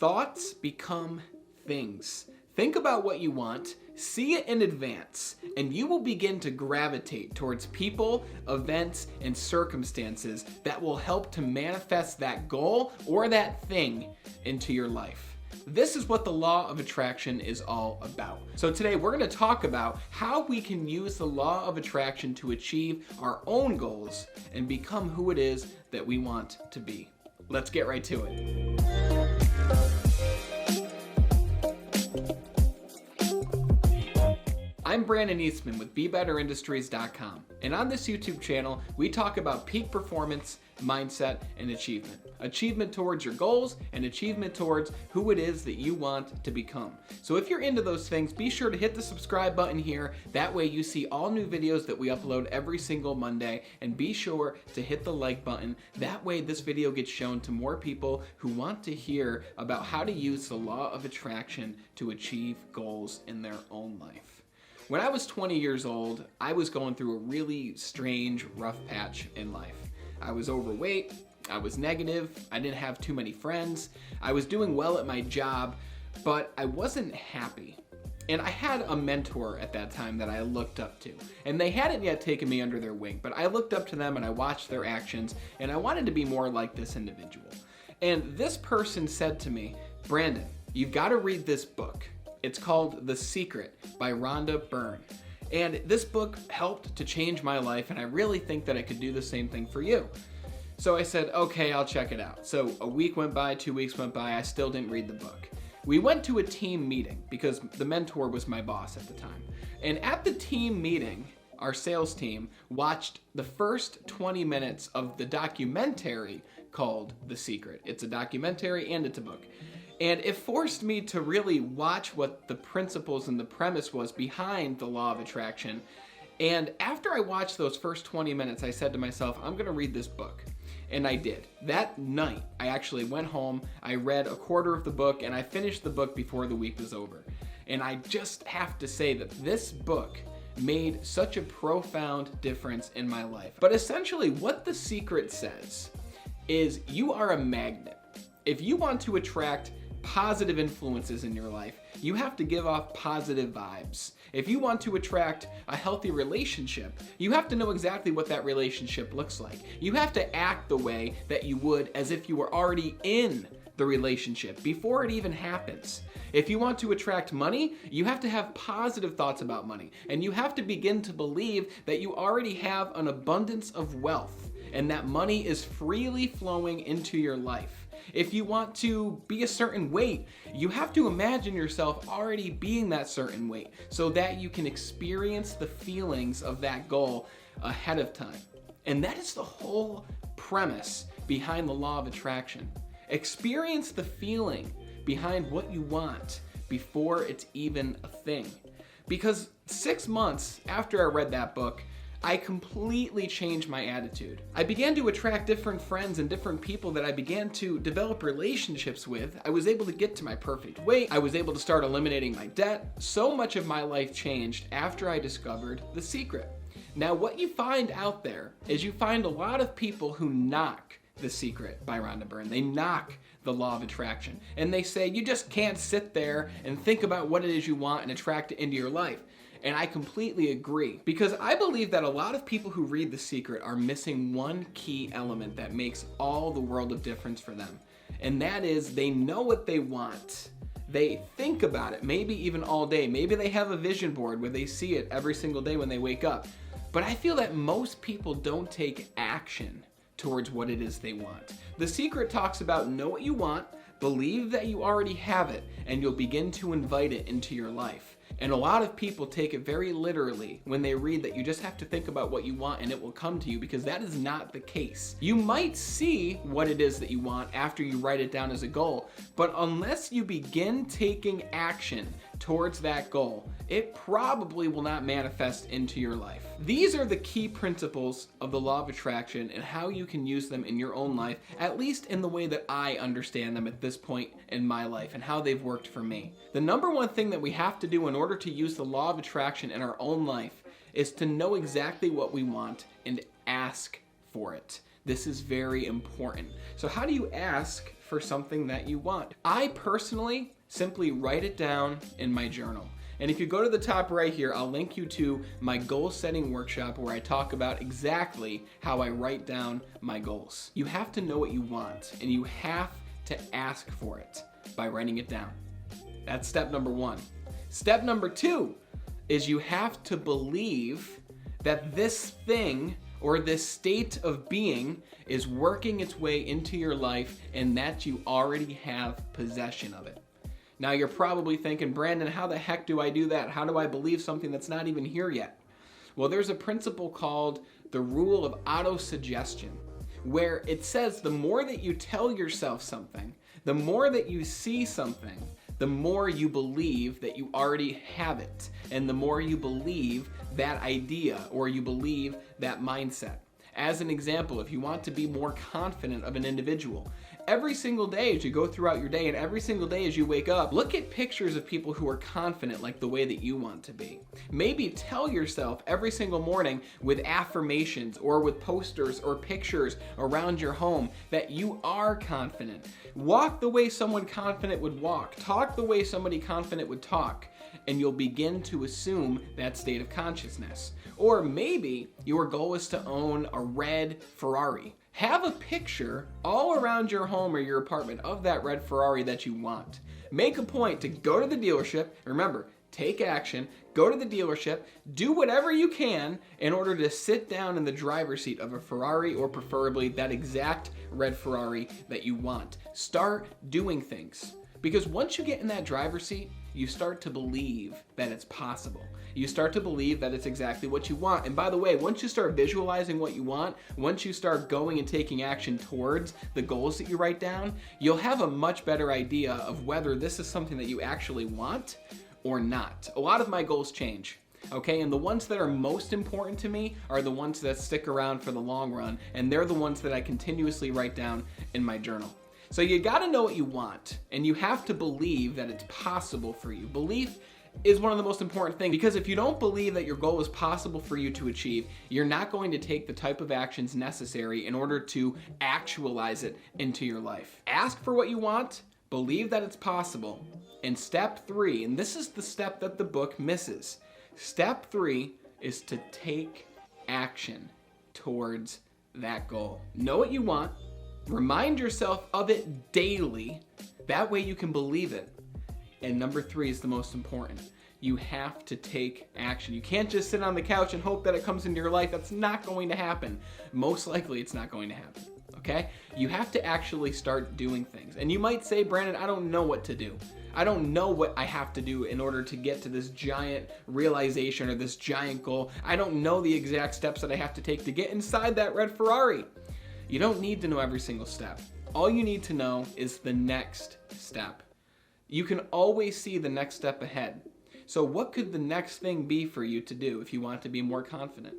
Thoughts become things. Think about what you want, see it in advance, and you will begin to gravitate towards people, events, and circumstances that will help to manifest that goal or that thing into your life. This is what the law of attraction is all about. So today we're going to talk about how we can use the law of attraction to achieve our own goals and become who it is that we want to be. Let's get right to it. I'm Brandon Eastman with BeBetterIndustries.com, and on this YouTube channel, we talk about peak performance, mindset, and achievement. Achievement towards your goals and achievement towards who it is that you want to become. So if you're into those things, be sure to hit the subscribe button here. That way you see all new videos that we upload every single Monday, and be sure to hit the like button. That way this video gets shown to more people who want to hear about how to use the law of attraction to achieve goals in their own life. When I was 20 years old, I was going through a really strange, rough patch in life. I was overweight, I was negative, I didn't have too many friends, I was doing well at my job, but I wasn't happy. And I had a mentor at that time that I looked up to, and they hadn't yet taken me under their wing, but I looked up to them and I watched their actions, and I wanted to be more like this individual. And this person said to me, "Brandon, you've got to read this book. It's called The Secret by Rhonda Byrne. And this book helped to change my life, and I really think that I could do the same thing for you." So I said, okay, I'll check it out. So a week went by, 2 weeks went by, I still didn't read the book. We went to a team meeting because the mentor was my boss at the time. And at the team meeting, our sales team watched the first 20 minutes of the documentary called The Secret. It's a documentary and it's a book. And it forced me to really watch what the principles and the premise was behind the law of attraction. And after I watched those first 20 minutes, I said to myself, I'm gonna read this book. And I did. That night, I actually went home, I read a quarter of the book, and I finished the book before the week was over. And I just have to say that this book made such a profound difference in my life. But essentially, what The Secret says is you are a magnet. If you want to attract positive influences in your life, you have to give off positive vibes. If you want to attract a healthy relationship, you have to know exactly what that relationship looks like. You have to act the way that you would as if you were already in the relationship before it even happens. If you want to attract money, you have to have positive thoughts about money, and you have to begin to believe that you already have an abundance of wealth and that money is freely flowing into your life. If you want to be a certain weight, you have to imagine yourself already being that certain weight so that you can experience the feelings of that goal ahead of time. And that is the whole premise behind the law of attraction. Experience the feeling behind what you want before it's even a thing. Because 6 months after I read that book, I completely changed my attitude. I began to attract different friends and different people that I began to develop relationships with. I was able to get to my perfect weight. I was able to start eliminating my debt. So much of my life changed after I discovered The Secret. Now, what you find out there is you find a lot of people who knock The Secret by Rhonda Byrne. They knock the law of attraction. And they say, you just can't sit there and think about what it is you want and attract it into your life. And I completely agree, because I believe that a lot of people who read The Secret are missing one key element that makes all the world of difference for them. And that is they know what they want. They think about it, maybe even all day. Maybe they have a vision board where they see it every single day when they wake up. But I feel that most people don't take action towards what it is they want. The Secret talks about know what you want, believe that you already have it, and you'll begin to invite it into your life. And a lot of people take it very literally when they read that you just have to think about what you want and it will come to you, because that is not the case. You might see what it is that you want after you write it down as a goal, but unless you begin taking action towards that goal, it probably will not manifest into your life. These are the key principles of the law of attraction and how you can use them in your own life, at least in the way that I understand them at this point in my life and how they've worked for me. The number one thing that we have to do in order to use the law of attraction in our own life is to know exactly what we want and ask for it. This is very important. So how do you ask for something that you want. I personally simply write it down in my journal. And if you go to the top right here, I'll link you to my goal setting workshop where I talk about exactly how I write down my goals. You have to know what you want, and you have to ask for it by writing it down. That's step number one. Step number two is you have to believe that this thing or this state of being is working its way into your life and that you already have possession of it. Now you're probably thinking, Brandon, how the heck do I do that? How do I believe something that's not even here yet? Well, there's a principle called the rule of autosuggestion, where it says the more that you tell yourself something, the more that you see something, the more you believe that you already have it, and the more you believe that idea or you believe that mindset. As an example, if you want to be more confident of an individual, every single day as you go throughout your day and every single day as you wake up, look at pictures of people who are confident like the way that you want to be. Maybe tell yourself every single morning with affirmations or with posters or pictures around your home that you are confident. Walk the way someone confident would walk. Talk the way somebody confident would talk. And you'll begin to assume that state of consciousness. Or maybe your goal is to own a red Ferrari. Have a picture all around your home or your apartment of that red Ferrari that you want. Make a point to go to the dealership. Remember, take action. Go to the dealership. Do whatever you can in order to sit down in the driver's seat of a Ferrari, or preferably that exact red Ferrari that you want. Start doing things. Because once you get in that driver's seat, you start to believe that it's possible. You start to believe that it's exactly what you want. And by the way, once you start visualizing what you want, once you start going and taking action towards the goals that you write down, you'll have a much better idea of whether this is something that you actually want or not. A lot of my goals change. Okay, and the ones that are most important to me are the ones that stick around for the long run, and they're the ones that I continuously write down in my journal. So you gotta know what you want, and you have to believe that it's possible for you. Belief is one of the most important things, because if you don't believe that your goal is possible for you to achieve, you're not going to take the type of actions necessary in order to actualize it into your life. Ask for what you want, believe that it's possible, and step 3, and this is the step that the book misses. Step 3 is to take action towards that goal. Know what you want. Remind yourself of it daily. That way you can believe it. And number 3 is the most important. You have to take action. You can't just sit on the couch and hope that it comes into your life. That's not going to happen. Most likely it's not going to happen. Okay? You have to actually start doing things. And you might say, Brandon, I don't know what to do. I don't know what I have to do in order to get to this giant realization or this giant goal. I don't know the exact steps that I have to take to get inside that red Ferrari. You don't need to know every single step. All you need to know is the next step. You can always see the next step ahead. So what could the next thing be for you to do if you want to be more confident?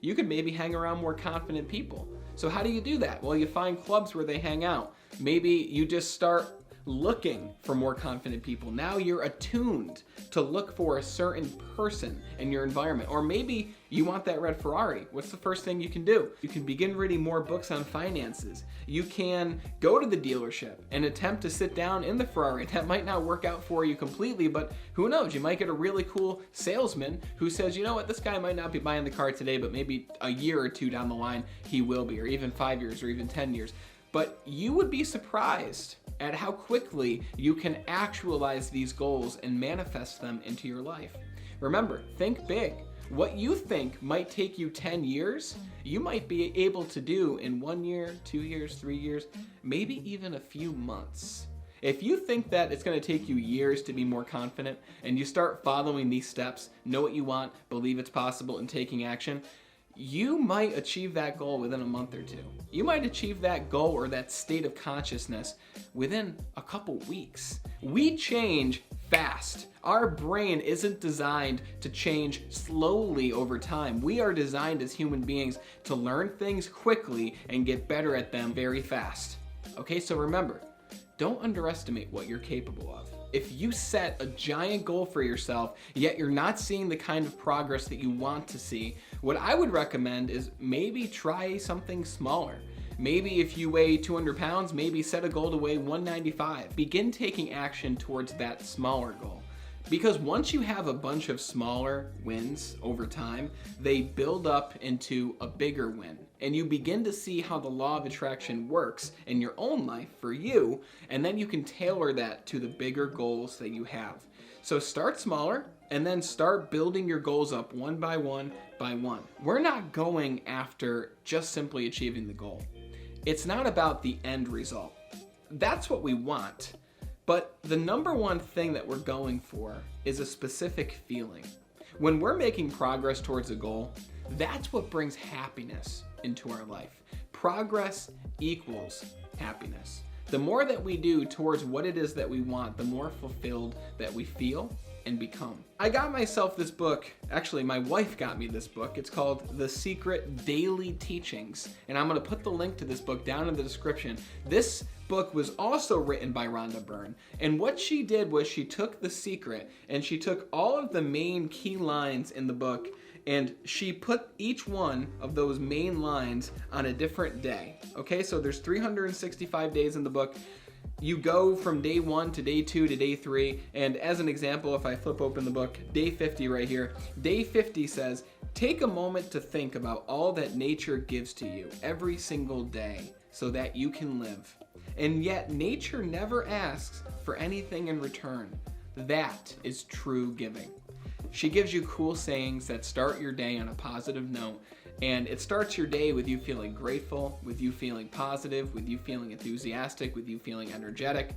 You could maybe hang around more confident people. So how do you do that? Well, you find clubs where they hang out. Maybe you just start looking for more confident people. Now you're attuned to look for a certain person in your environment. Or maybe you want that red Ferrari. What's the first thing you can do? You can begin reading more books on finances. You can go to the dealership and attempt to sit down in the Ferrari. That might not work out for you completely, but who knows? You might get a really cool salesman who says, you know what, this guy might not be buying the car today, but maybe a year or two down the line, he will be, or even 5 years or even 10 years. But you would be surprised at how quickly you can actualize these goals and manifest them into your life. Remember, think big. What you think might take you 10 years, you might be able to do in 1 year, 2 years, 3 years, maybe even a few months. If you think that it's going to take you years to be more confident and you start following these steps, know what you want, believe it's possible, and taking action, you might achieve that goal within a month or 2. You might achieve that goal or that state of consciousness within a couple weeks. We change fast. Our brain isn't designed to change slowly over time. We are designed as human beings to learn things quickly and get better at them very fast. Okay, so remember, don't underestimate what you're capable of. If you set a giant goal for yourself, yet you're not seeing the kind of progress that you want to see, what I would recommend is maybe try something smaller. Maybe if you weigh 200 pounds, maybe set a goal to weigh 195. Begin taking action towards that smaller goal. Because once you have a bunch of smaller wins over time, they build up into a bigger win. And you begin to see how the law of attraction works in your own life for you, and then you can tailor that to the bigger goals that you have. So start smaller, and then start building your goals up one by one by one. We're not going after just simply achieving the goal. It's not about the end result. That's what we want. But the number one thing that we're going for is a specific feeling. When we're making progress towards a goal, that's what brings happiness into our life. Progress equals happiness. The more that we do towards what it is that we want, the more fulfilled that we feel and become. I got myself this book, actually my wife got me this book. It's called The Secret Daily Teachings, and I'm gonna put the link to this book down in the description. This book was also written by Rhonda Byrne, and what she did was she took The Secret and she took all of the main key lines in the book and she put each one of those main lines on a different day. Okay, so there's 365 days in the book. You go from day 1 to day 2 to day 3, and as an example, if I flip open the book, day 50 right here, day 50 says, take a moment to think about all that nature gives to you every single day so that you can live. And yet nature never asks for anything in return. That is true giving. She gives you cool sayings that start your day on a positive note, and it starts your day with you feeling grateful, with you feeling positive, with you feeling enthusiastic, with you feeling energetic.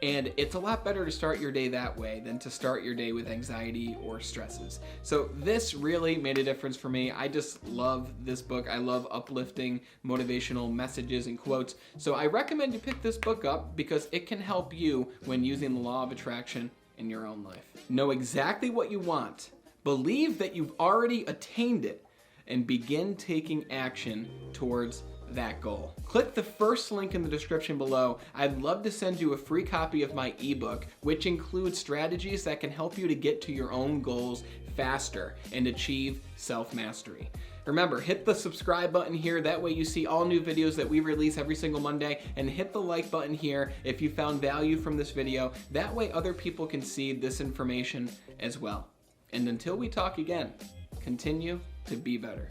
And it's a lot better to start your day that way than to start your day with anxiety or stresses. So this really made a difference for me. I just love this book. I love uplifting motivational messages and quotes. So I recommend you pick this book up because it can help you when using the law of attraction in your own life. Know exactly what you want. Believe that you've already attained it, and begin taking action towards that goal. Click the first link in the description below. I'd love to send you a free copy of my ebook, which includes strategies that can help you to get to your own goals faster and achieve self-mastery. Remember, hit the subscribe button here. That way you see all new videos that we release every single Monday, and hit the like button here if you found value from this video. That way other people can see this information as well. And until we talk again, continue to be better.